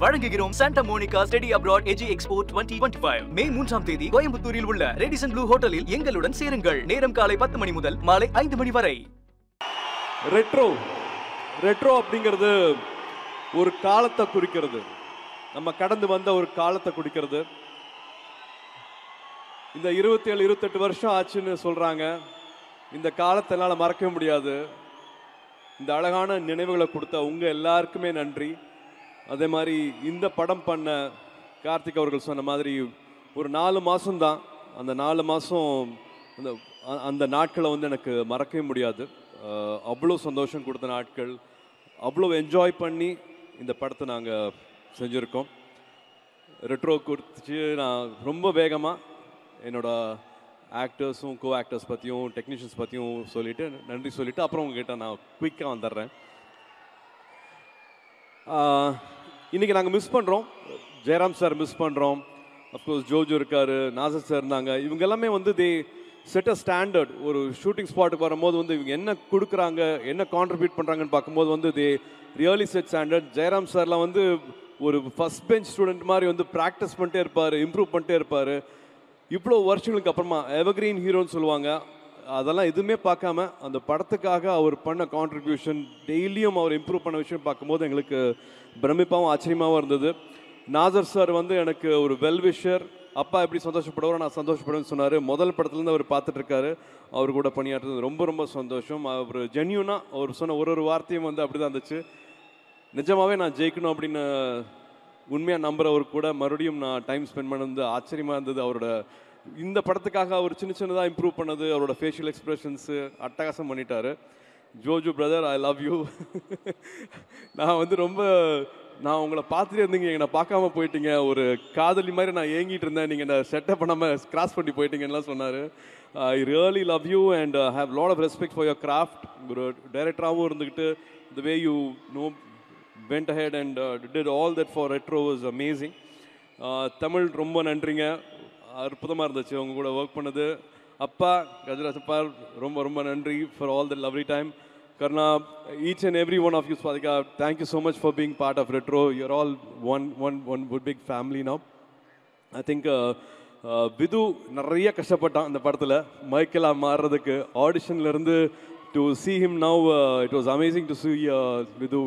வழங்குகிறோம் Santa Monica study abroad AG expo 2025 மே 3ஆம் தேதி கோயம்புத்தூரில் உள்ள ரேடிசன் ப்ளூ ஹோட்டலில் எங்களுடன் சேருங்கள். நேரம் காலை 10 மணி முதல் மாலை 5 மணி வரை. ரெட்ரோ அப்படிங்கிறது ஒரு காலத்தை குறிக்கிறது. நம்ம கடந்து வந்த ஒரு காலத்தை குறிக்கிறது. இந்த 27-28 வருஷம் ஆச்சுன்னு சொல்றாங்க. இந்த காலத்தை என்னால் மறக்கவே முடியாது. இந்த அழகான நினைவுகளை கொடுத்த உங்க எல்லாருக்குமே நன்றி. அதே மாதிரி இந்த படம் பண்ண கார்த்திக் அவர்கள் சொன்ன மாதிரி ஒரு 4 மாதம்தான். அந்த 4 மாதம் அந்த நாட்களை வந்து எனக்கு மறக்கவே முடியாது. அவ்வளோ சந்தோஷம் கொடுத்த நாட்கள், அவ்வளோ என்ஜாய் பண்ணி இந்த படத்தை நாங்கள் செஞ்சுருக்கோம். ரெட்ரோ குறித்து நான் ரொம்ப வேகமாக என்னோட ஆக்டர்ஸும் கோ ஆக்டர்ஸ் பற்றியும் டெக்னீஷியன்ஸ் பற்றியும் நன்றி சொல்லிவிட்டு அப்புறம் உங்ககிட்ட நான் குயிக்காக வந்துடுறேன். இன்றைக்கி நாங்கள் மிஸ் பண்ணுறோம். ஜெயராம் சார் மிஸ் பண்ணுறோம். அஃப்கோர்ஸ் ஜோஜோ இருக்கார், நாசர் சார் இருந்தாங்க. இவங்க எல்லாமே வந்து தே செட் அ ஸ்டாண்டர்ட். ஒரு ஷூட்டிங் ஸ்பாட்டுக்கு வரும்போது வந்து இவங்க என்ன கொடுக்குறாங்க, என்ன கான்ட்ரிபியூட் பண்ணுறாங்கன்னு பார்க்கும்போது வந்து they really set standard. Jayaram சார்லாம் வந்து ஒரு ஃபஸ்ட் பெஞ்ச் ஸ்டூடெண்ட் மாதிரி வந்து ப்ராக்டிஸ் பண்ணிட்டே இருப்பார், இம்ப்ரூவ் பண்ணிட்டே இருப்பார். இவ்வளோ வருஷங்களுக்கு அப்புறமா எவர்கிரீன் ஹீரோன்னு சொல்லுவாங்க. அதெல்லாம் எதுவுமே பார்க்காம அந்த படத்துக்காக அவர் பண்ண கான்ட்ரிபியூஷன், டெய்லியும் அவர் இம்ப்ரூவ் பண்ண விஷயம் பார்க்கும்போது எங்களுக்கு பிரமிப்பாகவும் ஆச்சரியமாகவும் இருந்தது. நாசர் சார் வந்து எனக்கு ஒரு வெல்விஷர். அப்பா எப்படி சந்தோஷப்படுவாரோ நான் சந்தோஷப்படுவேன்னு சொன்னார். முதல் படத்துலேருந்து அவர் பார்த்துட்ருக்காரு. அவர் கூட பணியாற்றுறது ரொம்ப ரொம்ப சந்தோஷம். அவர் ஜென்யூனாக அவர் சொன்ன ஒரு வார்த்தையும் வந்து அப்படி தான் இருந்துச்சு. நிஜமாகவே நான் ஜெயிக்கணும் அப்படின்னு உண்மையாக நம்புகிறவர் கூட மறுபடியும் நான் டைம் ஸ்பெண்ட் பண்ணது ஆச்சரியமாக இருந்தது. அவரோட இந்த படத்துக்காக அவர் சின்னதாக இம்ப்ரூவ் பண்ணது, அவரோட ஃபேஷியல் எக்ஸ்ப்ரெஷன்ஸு அட்டகாசம் பண்ணிட்டாரு. ஜோஜோ பிரதர், ஐ லவ் யூ. நான் வந்து நான் உங்களை பார்த்துட்டே இருந்தீங்க, என்னை பார்க்காம போயிட்டீங்க. ஒரு காதலி மாதிரி நான் ஏங்கிட்டு இருந்தேன், நீங்கள் என்ன செட்டப் பண்ணாமல் கிராஸ் பண்ணி போயிட்டீங்கன்னுலாம் சொன்னார். I really love you and have lot of respect for your craft. ஒரு டைரக்டராகவும் இருந்துக்கிட்டு the way you went ahead and did all that for Retro was amazing. Tamil ரொம்ப நன்றிங்க, அற்புதமாக இருந்துச்சு அவங்க கூட ஒர்க் பண்ணது. அப்பா கஜராஜ் அப்பா ரொம்ப ரொம்ப நன்றி for all the lovely time. Karna, each and every one of you, Swadika, thank you so much for being part of Retro. You're all one big family now. I think விது நிறைய கஷ்டப்பட்டான் இந்த படத்தில் மைக்கேலாக மாறுறதுக்கு. ஆடிஷன்லேருந்து to see him now, it was amazing to see Vidu,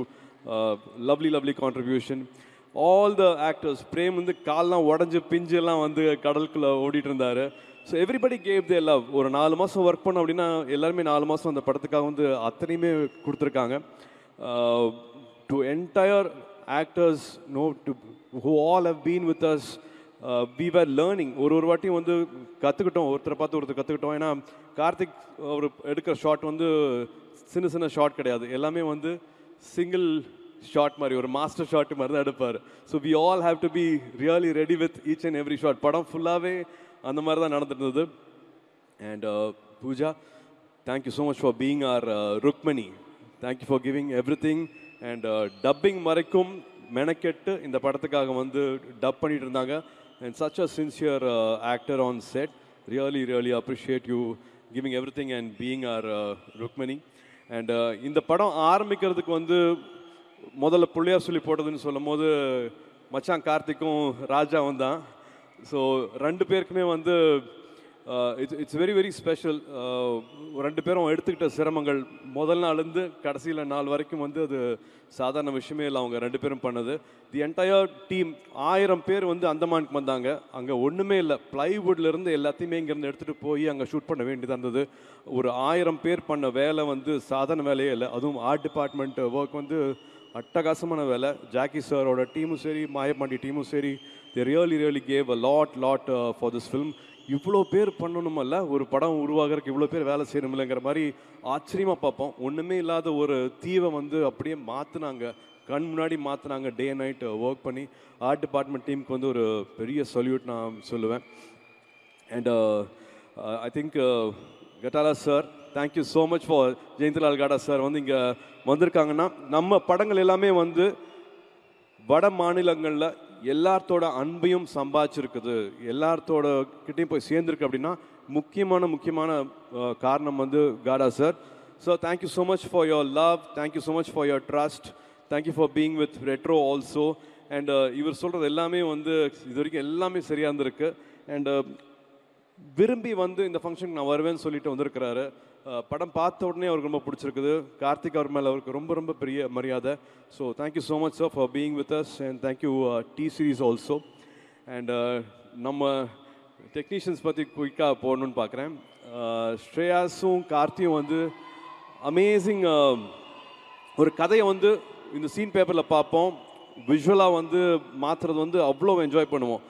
lovely contribution. All the actors, Prem வந்து கால்லாம் உடஞ்சி பிஞ்செல்லாம் வந்து கடலுக்குள்ளே ஓடிட்டு இருந்தார். So everybody gave their love. ஒரு 4 மாதம் ஒர்க் பண்ணோம் அப்படின்னா எல்லாருமே 4 மாதம் அந்த படத்துக்காக வந்து அத்தனையுமே கொடுத்துருக்காங்க. To entire actors who all have been with us, we were learning. ஒரு வாட்டியும் வந்து கற்றுக்கிட்டோம், ஒருத்தரை பார்த்து ஒருத்தர் கற்றுக்கிட்டோம். ஏன்னா கார்த்திக் அவர் எடுக்கிற ஷாட் வந்து சின்ன ஷாட் கிடையாது, எல்லாமே வந்து சிங்கிள் ஷாட் மாதிரி, ஒரு மாஸ்டர் ஷாட் மாதிரி தான் எடுப்பார். So we all have to be really ready with each and every shot. படம் ஃபுல்லாகவே அந்த மாதிரி தான் நடந்துட்டு இருந்தது. And Pooja, thank you so much for being our Rukmini. Thank you for giving everything. And dubbing வரைக்கும் மெனக்கெட்டு இந்த படத்துக்காக வந்து டப் பண்ணிட்டு இருந்தாங்க. And such a sincere actor on set. Really appreciate you giving everything and being our Rukmini. And இந்த படம் ஆரம்பிக்கிறதுக்கு வந்து முதல்ல பிள்ளையார் சொல்லி போட்டதுன்னு சொல்லும் போது மச்சான் கார்த்திக்கும் ராஜாவும் தான். ஸோ 2 பேருக்குமே வந்து இட்ஸ் வெரி ஸ்பெஷல். 2 பேரும் எடுத்துக்கிட்ட சிரமங்கள் முதல் நாள்லேருந்து கடைசியில் நாள் வரைக்கும் வந்து அது சாதாரண விஷயமே இல்லை. அவங்க 2 பேரும் பண்ணது. தி என்டையர் டீம் 1000 பேர் வந்து அந்தமானுக்கு வந்தாங்க. அங்கே ஒன்றுமே இல்லை, ப்ளைவுட்லேருந்து எல்லாத்தையுமே இங்கேருந்து எடுத்துகிட்டு போய் அங்கே ஷூட் பண்ண வேண்டியதாக இருந்தது. ஒரு 1000 பேர் பண்ண வேலை வந்து சாதாரண வேலையே இல்லை. அதுவும் ஆர்ட் டிபார்ட்மெண்ட் ஒர்க் வந்து அட்டகாசமான வேலை. ஜாக்கி சாரோட டீமும் சரி, மாயப்பாண்டி டீமும் சரி, they really gave a lot for this film. இவ்வளோ பேர் பண்ணணுமல்ல, ஒரு படம் உருவாகிறதுக்கு இவ்வளோ பேர் வேலை செய்யணுமில்லைங்கிற மாதிரி ஆச்சரியமாக பார்ப்போம். ஒன்றுமே இல்லாத ஒரு தீவை வந்து அப்படியே மாற்றினாங்க, கண் முன்னாடி மாற்றினாங்க. டே நைட் ஒர்க் பண்ணி ஆர்ட் டிபார்ட்மெண்ட் டீமுக்கு வந்து ஒரு பெரிய சல்யூட் நான் சொல்லுவேன். அண்ட் ஐ திங்க் கட்டாலா sir, thank you so much for Jayantilal Gada sir வந்து இங்கே வந்திருக்காங்கன்னா, நம்ம படங்கள் எல்லாமே வந்து வட மாநிலங்களில் எல்லாத்தோட அன்பையும் சம்பாதிச்சிருக்குது, எல்லாத்தோட கிட்டையும் போய் சேர்ந்துருக்கு அப்படின்னா முக்கியமான காரணம் வந்து காடா sir. So thank you so much for your love, thank you so much for your trust, thank you for being with retro also. And இவர் சொல்கிறது எல்லாமே வந்து இது வரைக்கும் எல்லாமே சரியாக இருந்திருக்கு. அண்ட் விரும்பி வந்து இந்த ஃபங்க்ஷனுக்கு நான் வருவேன்னு சொல்லிட்டு வந்திருக்கிறாரு. படம் பார்த்த உடனே அவருக்கு ரொம்ப பிடிச்சிருக்குது. கார்த்திக் அவர் மேலே அவருக்கு ரொம்ப ரொம்ப பெரிய மரியாதை. So thank you so much sir for being with us and thank you T series also. And நம்ம டெக்னீஷியன்ஸ் பற்றி குயிக்காக போடணுன்னு பார்க்குறேன். ஸ்ரேயாஸும் கார்த்தியும் வந்து அமேசிங். ஒரு கதையை வந்து இந்த சீன் பேப்பரில் பார்ப்போம், விஷுவலாக வந்து மாற்றுறது வந்து அவ்வளோ என்ஜாய் பண்ணுவோம்.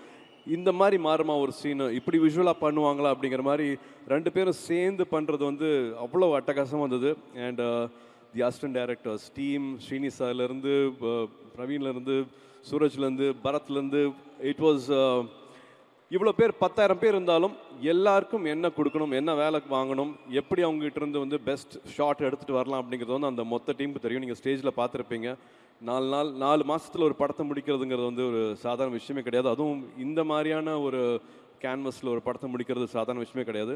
இந்த மாதிரி மாறுமா ஒரு சீனு, இப்படி விஷுவலாக பண்ணுவாங்களா அப்படிங்கிற மாதிரி ரெண்டு பேரும் சேர்ந்து பண்ணுறது வந்து அவ்வளோ அட்டகாசமாக இருந்தது. And the assistant directors team, Srini சார்லேருந்து, பிரவீன்லேருந்து, சூரஜ்லேருந்து, பரத்லேருந்து, இட் வாஸ் இவ்வளோ பேர் 10,000 பேர் இருந்தாலும் எல்லாருக்கும் என்ன கொடுக்கணும், என்ன வேலை வாங்கணும், எப்படி அவங்ககிட்ட இருந்து வந்து பெஸ்ட் ஷாட் எடுத்துகிட்டு வரலாம் அப்படிங்கிறது வந்து அந்த மொத்த டீமுக்கு தெரியும். நீங்கள் ஸ்டேஜில் பார்த்துருப்பீங்க. 4 மாதத்தில் ஒரு படத்தை முடிக்கிறதுங்கிறது வந்து ஒரு சாதாரண விஷயமே கிடையாது. அதுவும் இந்த மாதிரியான ஒரு கேன்வஸில் ஒரு படத்தை முடிக்கிறது சாதாரண விஷயமே கிடையாது.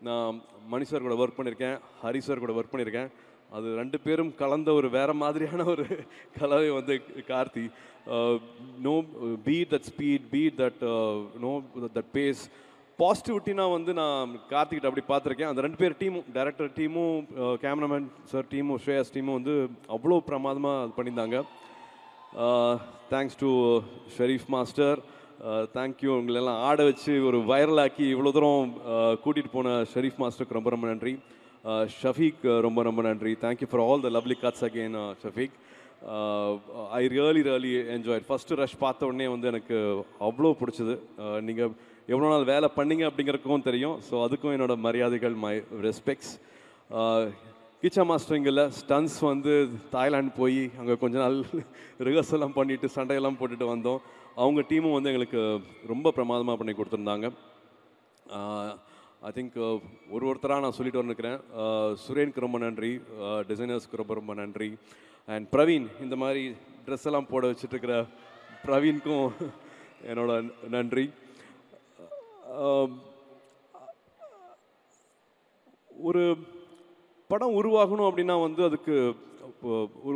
நான் மணி சார் கூட ஒர்க் பண்ணியிருக்கேன், ஹரி சார் கூட ஒர்க் பண்ணியிருக்கேன். அது ரெண்டு பேரும் கலந்த ஒரு வேறு மாதிரியான ஒரு கலவை வந்து Karthi. No beat that speed, beat that no that pace, பாசிட்டிவிட்டினா வந்து நான் கார்த்திகிட்ட அப்படி பார்த்துருக்கேன். அந்த ரெண்டு பேர் டீமும், டைரக்டர் டீமும், கேமராமேன் சார் டீமும், ஸ்ரேயாஸ் டீமும் வந்து அவ்வளோ பிரமாதமாக அது பண்ணியிருந்தாங்க. Thanks to Sherif master, thank you. உங்களெல்லாம் ஆட வச்சு ஒரு வைரலாக்கி இவ்வளோ தூரம் கூட்டிகிட்டு போன ஷெரீஃப் மாஸ்டருக்கு ரொம்ப ரொம்ப நன்றி. ஷஃபீக் ரொம்ப ரொம்ப நன்றி. Thank you for all the lovely cuts again Shafeeq. I really enjoyed. First rush பார்த்த உடனே வந்து எனக்கு அவ்வளோ பிடிச்சது. நீங்கள் எவ்வளோ நாள் வேலை பண்ணீங்க அப்படிங்கிறதுக்கும் தெரியும். ஸோ அதுக்கும் என்னோட மரியாதைகள், மை ரெஸ்பெக்ட்ஸ். கிச்சா மாஸ்டரிங்கில் ஸ்டன்ஸ் வந்து தாய்லாந்து போய் அங்கே கொஞ்ச நாள் ரிஹர்சல்லாம் பண்ணிவிட்டு சண்டையெல்லாம் போட்டுட்டு வந்தோம். அவங்க டீமும் வந்து எங்களுக்கு ரொம்ப பிரமாதமாக பண்ணி கொடுத்துருந்தாங்க. ஐ திங்க் ஒருத்தராக நான் சொல்லிட்டு வந்துருக்கிறேன். சுரேனுக்கு ரொம்ப நன்றி, டிசைனர்ஸ்க்கு ரொம்ப ரொம்ப நன்றி. அண்ட் பிரவீன், இந்த மாதிரி ட்ரெஸ் எல்லாம் போட வச்சுட்ருக்கிற பிரவீனுக்கும் என்னோட நன்றி. ஒரு படம் உருவாகணும் அப்படின்னா வந்து அதுக்கு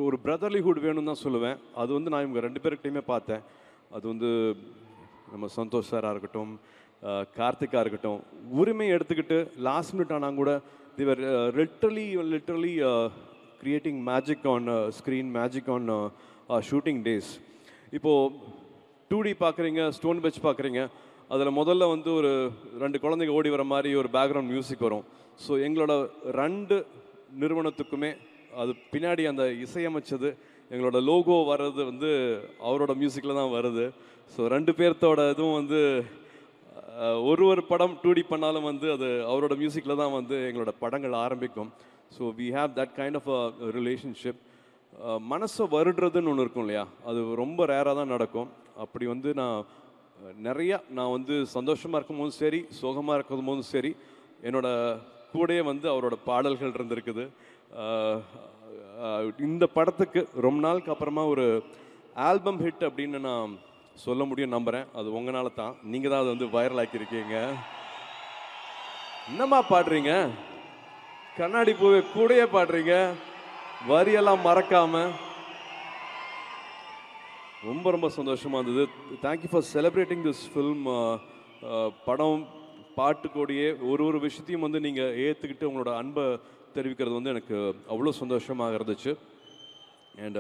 ஒரு பிரதர்லிஹுட் வேணும்னு தான் சொல்லுவேன். அது வந்து நான் இவங்க ரெண்டு பேருக்கிட்டையுமே பார்த்தேன். அது வந்து நம்ம சந்தோஷ் சாராக இருக்கட்டும், கார்த்திகா இருக்கட்டும், உரிமையை எடுத்துக்கிட்டு லாஸ்ட் மினிட் ஆனால் கூட they were literally creating magic on screen, magic on shooting days. இப்போது 2D பார்க்குறீங்க, ஸ்டோன் பெச் பார்க்குறீங்க, அதில் முதல்ல வந்து ஒரு 2 குழந்தைங்க ஓடி வர மாதிரி ஒரு பேக்ரவுண்ட் மியூசிக் வரும். ஸோ எங்களோட 2 நிறுவனத்துக்குமே அது பின்னாடி அந்த இசையமைச்சது, எங்களோட லோகோ வர்றது வந்து அவரோட மியூசிக்கில் தான் வருது. ஸோ 2 பேர்த்தோட இதுவும் வந்து ஒரு படம் 2D பண்ணாலும் வந்து அது அவரோட மியூசிக்கில் தான் வந்து எங்களோட படங்கள் ஆரம்பிக்கும். So we have that kind of a relationship. மனசை வருடுறதுன்னு ஒன்று இருக்கும் இல்லையா, அது ரொம்ப ரேராக தான் நடக்கும். அப்படி வந்து நான் வந்து சந்தோஷமாக இருக்கும் போதும் சரி, சோகமாக இருக்கும் போதும் சரி, என்னோட கூடயே வந்து அவரோட பாடல்கள் இருந்திருக்குது. இந்த படத்துக்கு ரொம்ப நாளுக்கு அப்புறமா ஒரு ஆல்பம் ஹிட் அப்படின்னு நான் சொல்ல முடியும் நம்புகிறேன். அது உங்களால தான். நீங்கள் தான் அதை வந்து வைரல் ஆக்கியிருக்கீங்க. என்னம்மா பாடுறீங்க, கண்ணாடி பூவே கூடயே பாடுறீங்க, வரியெல்லாம் மறக்காம. ரொம்ப ரொம்ப சந்தோஷமாக இருந்தது. Thank you for celebrating this film. படம் பாட்டு கூடயே ஒரு விஷயத்தையும் வந்து நீங்கள் ஏற்றுக்கிட்டு உங்களோட அன்பை தெரிவிக்கிறது வந்து எனக்கு அவ்வளோ சந்தோஷமாக இருந்துச்சு. And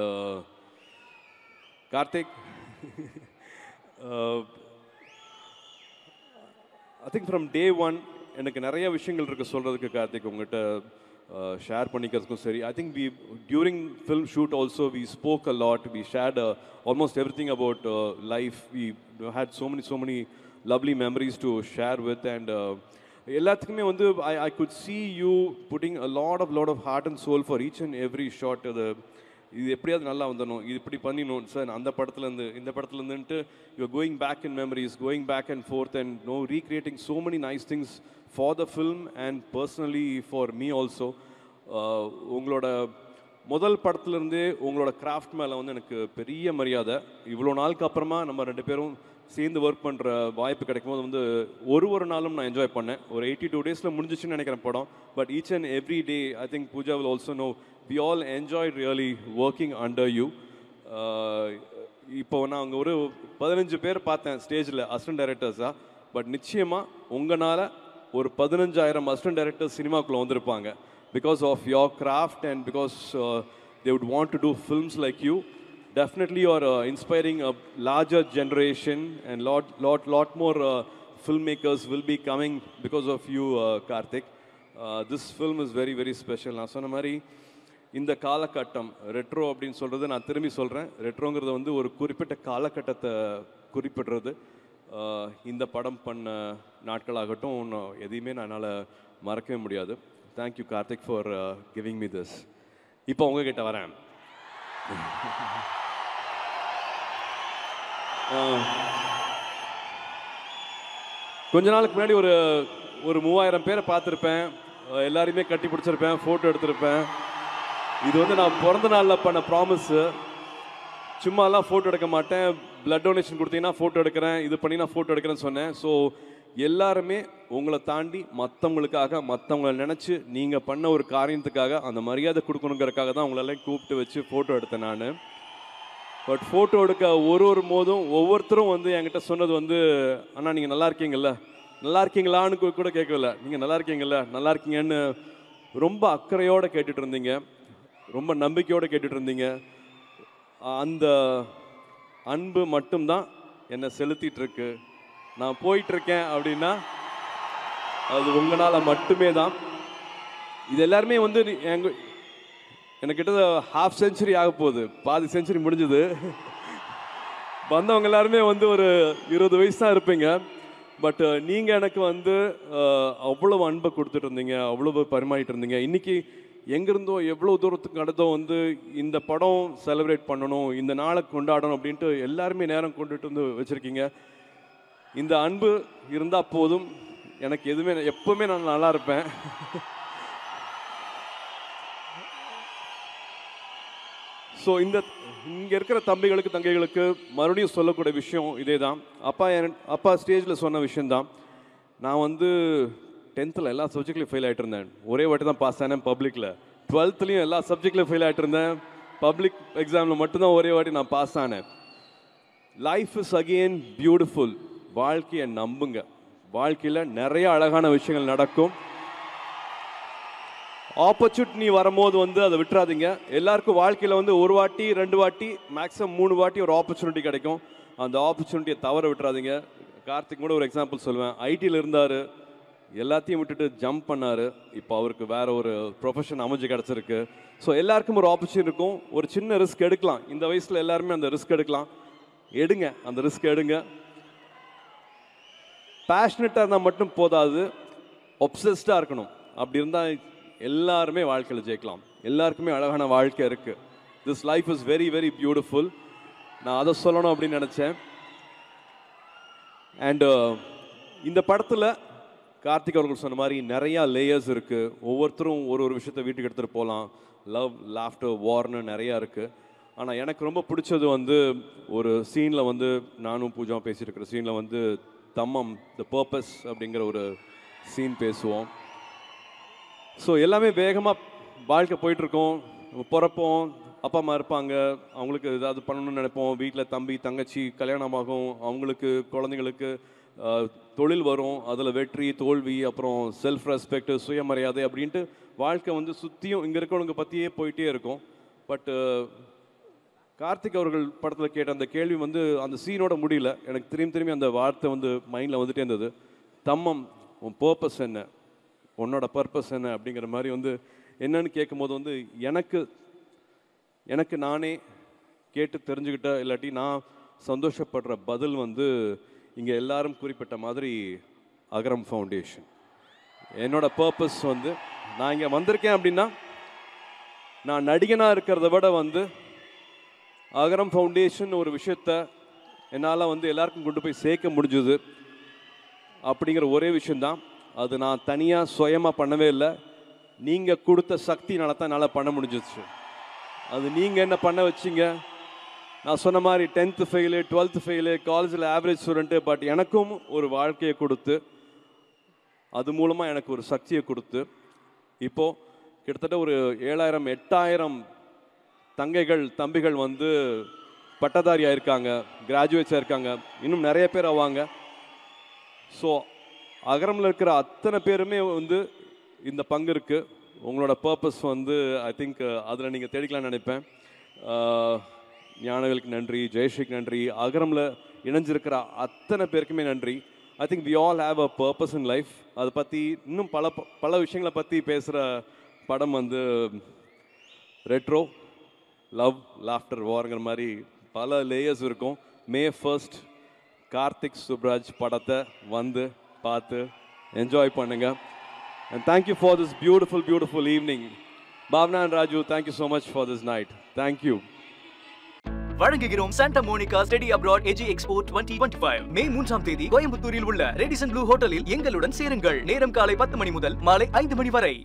Karthik, I think from day 1 எனக்கு நிறைய விஷயங்கள் இருக்குது சொல்கிறதுக்கு. கார்த்திக் உங்கள்கிட்ட ஷேர் பண்ணிக்கிறதுக்கும் சரி, I think during film shoot also we spoke a lot. We shared almost everything about life. We had so many lovely memories to share with. And எல்லாத்துக்குமே வந்து I could see you putting a lot of heart and soul for each and every shot. இது எப்படியாவது நல்லா வந்துடணும், இது இப்படி பண்ணிடணும் sir, அந்த படத்துலேருந்து இந்த படத்துலேருந்துன்ட்டு you're going back in memories, going back and forth and recreating so many nice things for the film and personally for me also. உங்களோட முதல் படத்துலேருந்தே உங்களோட கிராஃப்ட் மேலே வந்து எனக்கு பெரிய மரியாதை. இவ்வளோ நாளுக்கு அப்புறமா நம்ம 2 பேரும் சேர்ந்து ஒர்க் பண்ணுற வாய்ப்பு கிடைக்கும் போது வந்து ஒரு நாளும் நான் என்ஜாய் பண்ணேன். ஒரு 82 டேஸில் முடிஞ்சிச்சுன்னு நினைக்கிறேன் படம். But each and every day I think Pooja will also know we all enjoyed really working under you. இப்போ நான் அங்கே ஒரு 15 பேர் பார்த்தேன் ஸ்டேஜில் அசிஸ்டன்ட் டைரக்டர்ஸாக. பட் நிச்சயமாக உங்களால் ஒரு 15,000 அசிஸ்டன்ட் டைரக்டர்ஸ் சினிமாக்குள்ளே வந்திருப்பாங்க. Because of your craft and because they would want to do films like you. Definitely you are inspiring a larger generation, and lot more filmmakers will be coming because of you, Karthik. This film is very very special. நான் சொன்ன மாதிரி இந்த காலகட்டம் retro அப்படின்னு சொல்கிறது நான் திரும்பி சொல்கிறேன். ரெட்ரோங்கிறது வந்து ஒரு குறிப்பிட்ட காலகட்டத்தை குறிப்பிடுறது. இந்த படம் பண்ண நாட்களாகட்டும் எதையுமே என்னால் மறக்கவே முடியாது. Thank you Karthik for giving me this. இப்போ உங்ககிட்ட வரேன். கொஞ்ச நாளுக்கு முன்னாடி ஒரு 3000 பேரை பார்த்துருப்பேன். எல்லாரையுமே கட்டி பிடிச்சிருப்பேன், ஃபோட்டோ எடுத்திருப்பேன். இது வந்து நான் பிறந்த நாளில் பண்ண ப்ராமிஸு. சும்மாலாம் ஃபோட்டோ எடுக்க மாட்டேன். பிளட் டொனேஷன் கொடுத்தீங்கன்னா ஃபோட்டோ எடுக்கிறேன், இது பண்ணி நான் ஃபோட்டோ எடுக்கிறேன்னு சொன்னேன். ஸோ எல்லாருமே உங்களை தாண்டி மற்றவங்களுக்காக, மற்றவங்களை நினச்சி நீங்கள் பண்ண ஒரு காரியத்துக்காக அந்த மரியாதை கொடுக்கணுங்கிறதுக்காக தான் உங்களெல்லாம் கூப்பிட்டு வச்சு ஃபோட்டோ எடுத்தேன் நான். பட் ஃபோட்டோ எடுக்க ஒரு போதும் ஒவ்வொருத்தரும் வந்து என்கிட்ட சொன்னது வந்து, அண்ணா நீங்கள் நல்லா இருக்கீங்கல்ல, நல்லா இருக்கீங்களான்னு கூட கேட்கல, நீங்கள் நல்லா இருக்கீங்கல்ல, நல்லா இருக்கீங்கன்னு ரொம்ப அக்கறையோடு கேட்டுட்டு இருந்தீங்க, ரொம்ப நம்பிக்கையோடு கேட்டுட்டு இருந்தீங்க. அந்த அன்பு மட்டும்தான் என்னை செலுத்திட்டுருக்கு. நான் போயிட்டுருக்கேன் அப்படின்னா அது உங்களால் மட்டுமே தான். இது எல்லாருமே வந்து எனக்கு கிட்ட ஹாஃப் செஞ்சுரி ஆக போகுது, பாதி செஞ்சுரி முடிஞ்சுது. வந்தவங்க எல்லாருமே வந்து ஒரு 20 வயசு தான் இருப்பீங்க. பட் நீங்கள் எனக்கு வந்து அவ்வளோ அன்பை கொடுத்துட்டு இருந்தீங்க, அவ்வளோ பரிமாறிட்டு இருந்தீங்க. இன்றைக்கி எங்கேருந்தோ எவ்வளோ தூரத்துக்கு நடந்தோ வந்து இந்த படம் செலிப்ரேட் பண்ணணும், இந்த நாளை கொண்டாடணும் அப்படின்ட்டு எல்லாருமே நேரம் கொண்டுட்டு வந்து வச்சுருக்கீங்க. இந்த அன்பு இருந்தால் போதும், எனக்கு எதுவுமே, எப்போவுமே நான் நல்லா இருப்பேன். ஸோ இங்கே இருக்கிற தம்பிகளுக்கு தங்கைகளுக்கு மறுபடியும் சொல்லக்கூடிய விஷயம் இதே தான். அப்பா ஸ்டேஜில் சொன்ன விஷயந்தான். நான் வந்து 10th எல்லா சப்ஜெக்ட்லையும் ஃபெயில் ஆகிட்டு இருந்தேன். ஒரே வாட்டி தான் பாஸ் ஆனேன் பப்ளிக்கில். 12thலையும் எல்லா சப்ஜெக்ட்லையும் ஃபெயில் ஆகிட்டு இருந்தேன். பப்ளிக் எக்ஸாமில் மட்டும்தான் ஒரே வாட்டி நான் பாஸ் ஆனேன். Life is again beautiful. வாழ்க்கையை நம்புங்க. வாழ்க்கையில் நிறைய அழகான விஷயங்கள் நடக்கும். ஆப்பர்ச்சுனிட்டி வரும்போது வந்து அதை விட்டுறாதீங்க. எல்லாருக்கும் வாழ்க்கையில் வந்து ஒரு வாட்டி 2 வாட்டி மேக்ஸிமம் 3 வாட்டி ஒரு ஆப்பர்ச்சுனிட்டி கிடைக்கும். அந்த ஆப்பர்ச்சுனிட்டியை தவற விட்டுறாதீங்க. கார்த்திக் கூட ஒரு எக்ஸாம்பிள் சொல்லுவேன். ஐடியில் இருந்தார், எல்லாத்தையும் விட்டுட்டு ஜம்ப் பண்ணார். இப்போ அவருக்கு வேற ஒரு ப்ரொஃபஷன் அமைஞ்சு கிடச்சிருக்கு. ஸோ எல்லாருக்கும் ஒரு ஆப்பர்ச்சுனிட்டி இருக்கும். ஒரு சின்ன ரிஸ்க் எடுக்கலாம். இந்த வயசில் எல்லாருமே அந்த ரிஸ்க் எடுக்கலாம். எடுங்க, அந்த ரிஸ்க் எடுங்க. பேஷனட்டாக இருந்தால் மட்டும் போதாது, ஒப்சஸ்டாக இருக்கணும். அப்படி இருந்தால் எல்லாருமே வாழ்க்கையில் ஜெயிக்கலாம். எல்லாருக்குமே அழகான வாழ்க்கை இருக்குது. This life is very very beautiful. நான் அதை சொல்லணும் அப்படின்னு நினச்சேன். அண்டு இந்த படத்தில் கார்த்திக் அவர்கள் சொன்ன மாதிரி நிறையா லேயர்ஸ் இருக்குது. ஒவ்வொருத்தரும் ஒரு விஷயத்தை வீட்டுக்கு எடுத்துகிட்டு போகலாம். லவ், லாஃப்டர், வார்னு நிறையா இருக்குது. ஆனால் எனக்கு ரொம்ப பிடிச்சது வந்து ஒரு சீனில் வந்து நானும் பூஜா பேசியிருக்கிற சீனில் வந்து தம்மம் த பர்பஸ் அப்படிங்கிற ஒரு சீன் பேசுவோம். ஸோ எல்லாமே வேகமாக வாழ்க்கை போயிட்டுருக்கோம். பிறப்போம், அப்பா அம்மா இருப்பாங்க, அவங்களுக்கு ஏதாவது பண்ணணும்னு நினைப்போம். வீட்டில் தம்பி தங்கச்சி கல்யாணமாகும், அவங்களுக்கு குழந்தைங்களுக்கு தொழில் வரும், அதில் வெற்றி தோல்வி, அப்புறம் செல்ஃப் ரெஸ்பெக்ட், சுயமரியாதை அப்படின்ட்டு வாழ்க்கை வந்து சுற்றியும் இங்கே இருக்கிறவங்க பற்றியே போயிட்டே இருக்கும். பட்டு கார்த்திக் அவர்கள் படத்தில் கேட்ட அந்த கேள்வி வந்து அந்த சீனோட முடியல. எனக்கு திரும்பி அந்த வார்த்தை வந்து மைண்டில் வந்துட்டே இருந்தது. தம்மம், உன் பர்பஸ் என்ன, உன்னோட பர்பஸ் என்ன அப்படிங்கிற மாதிரி வந்து என்னன்னு கேட்கும்போது வந்து எனக்கு நானே கேட்டு தெரிஞ்சுக்கிட்ட, இல்லாட்டி நான் சந்தோஷப்படுற பதில் வந்து இங்கே எல்லாரும் குறிப்பிட்ட மாதிரி அகரம் ஃபவுண்டேஷன். என்னோட பர்பஸ் வந்து நான் இங்கே வந்திருக்கேன் அப்படின்னா நான் நடிகனாக இருக்கிறத விட வந்து அகரம் ஃபவுண்டேஷன் ஒரு விஷயத்த என்னால் வந்து எல்லாருக்கும் கொண்டு போய் சேர்க்க முடிஞ்சுது அப்படிங்கிற ஒரே விஷயந்தான். அது நான் தனியாக சுயமாக பண்ணவே இல்லை. நீங்கள் கொடுத்த சக்தினால தான் என்னால் பண்ண முடிஞ்சிச்சு. அது நீங்கள் என்ன பண்ண வச்சிங்க. நான் சொன்ன மாதிரி 10th ஃபெயிலு, 12th ஃபெயிலு, காலேஜில் ஆவரேஜ் ஸ்டூடெண்ட்டு, பட் எனக்கும் ஒரு வாழ்க்கையை கொடுத்து, அது மூலமாக எனக்கு ஒரு சக்தியை கொடுத்து, இப்போது கிட்டத்தட்ட ஒரு 7,000 8,000 தங்கைகள் தம்பிகள் வந்து பட்டதாரியாக இருக்காங்க, கிராஜுவேட்ஸாக இருக்காங்க, இன்னும் நிறைய பேர் ஆவாங்க. ஸோ அகரமில் இருக்கிற அத்தனை பேருமே வந்து இந்த பங்கு இருக்குது. உங்களோட பர்பஸ் வந்து ஐ திங்க் அதில் நீங்கள் தேடிக்கலாம்னு நினைப்பேன். ஞானவேலுக்கு நன்றி, ஜெயஸ்ரீக்கு நன்றி, அகரமில் இணைஞ்சிருக்கிற அத்தனை பேருக்குமே நன்றி. I think we all have a purpose in life. அதை பற்றி இன்னும் பல விஷயங்களை பற்றி பேசுகிற படம் வந்து ரெட்ரோ லவ் லாஃப்டர் வார்ங்கிற மாதிரி பல லேயர்ஸ் இருக்கும். May 1st கார்த்திக் சுப்ராஜ் படத்தை வந்து பார்த்து என்ஜாய் பண்ணுங்க. And thank you for this beautiful evening. Bhavna and Raju, thank you so much for this night. Thank you. வழங்குகிறோம் Santa Monica study abroad AG expo 2025 மே 3ஆம் தேதி கோயம்புத்தூரில் உள்ள ரெடிசன் ப்ளூ ஹோட்டலில் எங்களுடன் சேருங்கள். நேரம் காலை 10 மணி முதல் மாலை 5 மணி வரை.